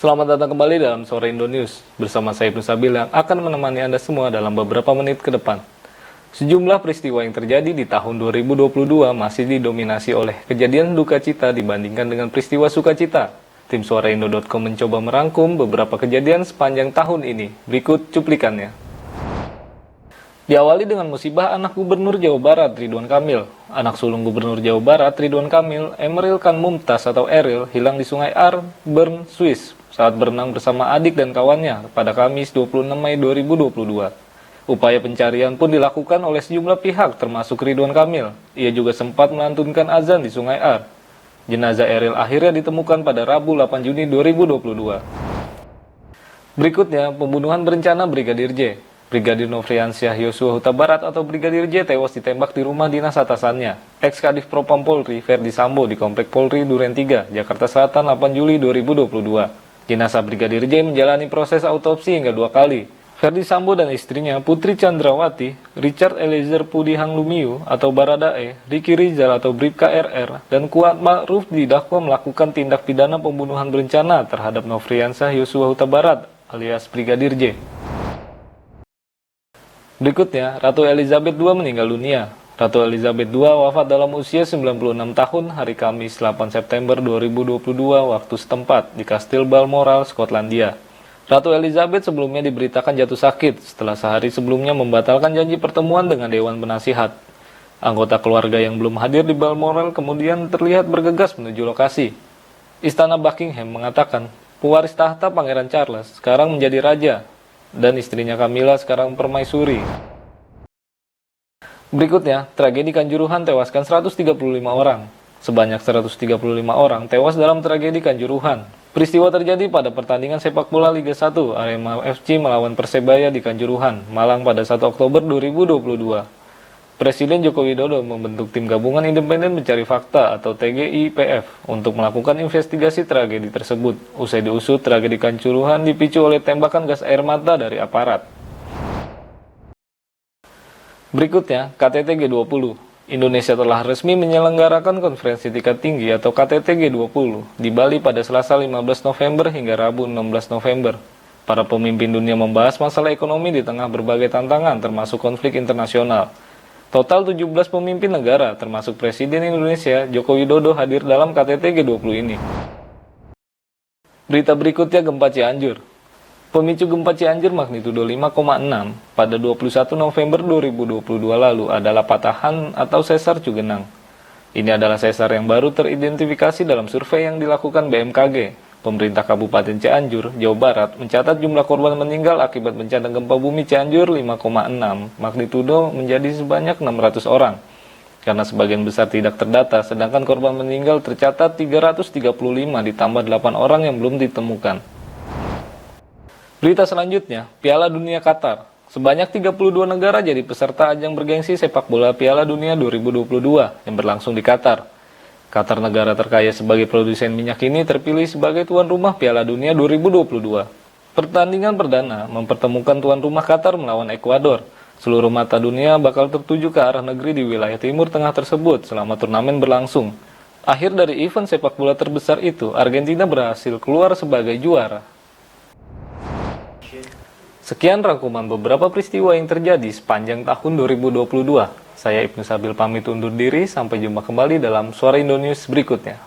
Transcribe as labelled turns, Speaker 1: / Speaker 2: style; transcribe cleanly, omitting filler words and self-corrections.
Speaker 1: Selamat datang kembali dalam Sore Indo News. Bersama saya Ibnu Sabil yang akan menemani Anda semua dalam beberapa menit ke depan. Sejumlah peristiwa yang terjadi di tahun 2022 masih didominasi oleh kejadian duka cita dibandingkan dengan peristiwa sukacita. Tim suaraindo.com mencoba merangkum beberapa kejadian sepanjang tahun ini. Berikut cuplikannya. Diawali dengan musibah anak Gubernur Jawa Barat Ridwan Kamil. Anak sulung Gubernur Jawa Barat Ridwan Kamil, Emeril Khan Mumtaz atau Eril, hilang di Sungai Aar, Bern, Swiss saat berenang bersama adik dan kawannya pada Kamis 26 Mei 2022. Upaya pencarian pun dilakukan oleh sejumlah pihak termasuk Ridwan Kamil. Ia juga sempat melantunkan azan di Sungai Aar. Jenazah Eril akhirnya ditemukan pada Rabu 8 Juni 2022. Berikutnya, pembunuhan berencana Brigadir J. Brigadir Nofriansyah Yosua Huta Barat atau Brigadir J tewas ditembak di rumah dinas atasannya, ex-Kadif Propam Polri Verdi Sambo di Komplek Polri Duren 3, Jakarta Selatan 8 Juli 2022. Jenazah Brigadir J menjalani proses autopsi hingga 2 kali. Verdi Sambo dan istrinya Putri Chandrawati, Richard Eliezer Pudihang Lumiu atau Baradae, Ricky Rizal atau Bribka RR, dan Kuat Ma'ruf didakwa melakukan tindak pidana pembunuhan berencana terhadap Nofriansyah Yosua Huta Barat alias Brigadir J. Berikutnya, Ratu Elizabeth II meninggal dunia. Ratu Elizabeth II wafat dalam usia 96 tahun hari Kamis 8 September 2022 waktu setempat di Kastil Balmoral, Skotlandia. Ratu Elizabeth sebelumnya diberitakan jatuh sakit setelah sehari sebelumnya membatalkan janji pertemuan dengan Dewan Penasihat. Anggota keluarga yang belum hadir di Balmoral kemudian terlihat bergegas menuju lokasi. Istana Buckingham mengatakan, pewaris tahta Pangeran Charles sekarang menjadi raja, dan istrinya Camilla sekarang permaisuri. Berikutnya, tragedi Kanjuruhan tewaskan 135 orang. Sebanyak 135 orang tewas dalam tragedi Kanjuruhan. Peristiwa terjadi pada pertandingan sepak bola Liga 1 Arema FC melawan Persebaya di Kanjuruhan, Malang pada 1 Oktober 2022. Presiden Joko Widodo membentuk tim gabungan independen pencari fakta atau TGIPF untuk melakukan investigasi tragedi tersebut. Usai diusut, tragedi Kanjuruhan dipicu oleh tembakan gas air mata dari aparat. Berikutnya, KTT G20. Indonesia telah resmi menyelenggarakan konferensi tingkat tinggi atau KTT G20 di Bali pada Selasa 15 November hingga Rabu 16 November. Para pemimpin dunia membahas masalah ekonomi di tengah berbagai tantangan termasuk konflik internasional. Total 17 pemimpin negara, termasuk Presiden Indonesia, Joko Widodo hadir dalam KTT G20 ini. Berita berikutnya, gempa Cianjur. Pemicu gempa Cianjur magnitudo 5,6 pada 21 November 2022 lalu adalah patahan atau sesar Cugenang. Ini adalah sesar yang baru teridentifikasi dalam survei yang dilakukan BMKG. Pemerintah Kabupaten Cianjur, Jawa Barat, mencatat jumlah korban meninggal akibat bencana gempa bumi Cianjur 5,6 magnitudo menjadi sebanyak 600 orang. Karena sebagian besar tidak terdata, sedangkan korban meninggal tercatat 335 ditambah 8 orang yang belum ditemukan. Berita selanjutnya, Piala Dunia Qatar. Sebanyak 32 negara jadi peserta ajang bergengsi sepak bola Piala Dunia 2022 yang berlangsung di Qatar. Qatar, negara terkaya sebagai produsen minyak ini, terpilih sebagai tuan rumah Piala Dunia 2022. Pertandingan perdana mempertemukan tuan rumah Qatar melawan Ekuador. Seluruh mata dunia bakal tertuju ke arah negeri di wilayah Timur Tengah tersebut selama turnamen berlangsung. Akhir dari event sepak bola terbesar itu, Argentina berhasil keluar sebagai juara. Sekian rangkuman beberapa peristiwa yang terjadi sepanjang tahun 2022. Saya Ibnu Sabil pamit undur diri, sampai jumpa kembali dalam Suara Indo News berikutnya.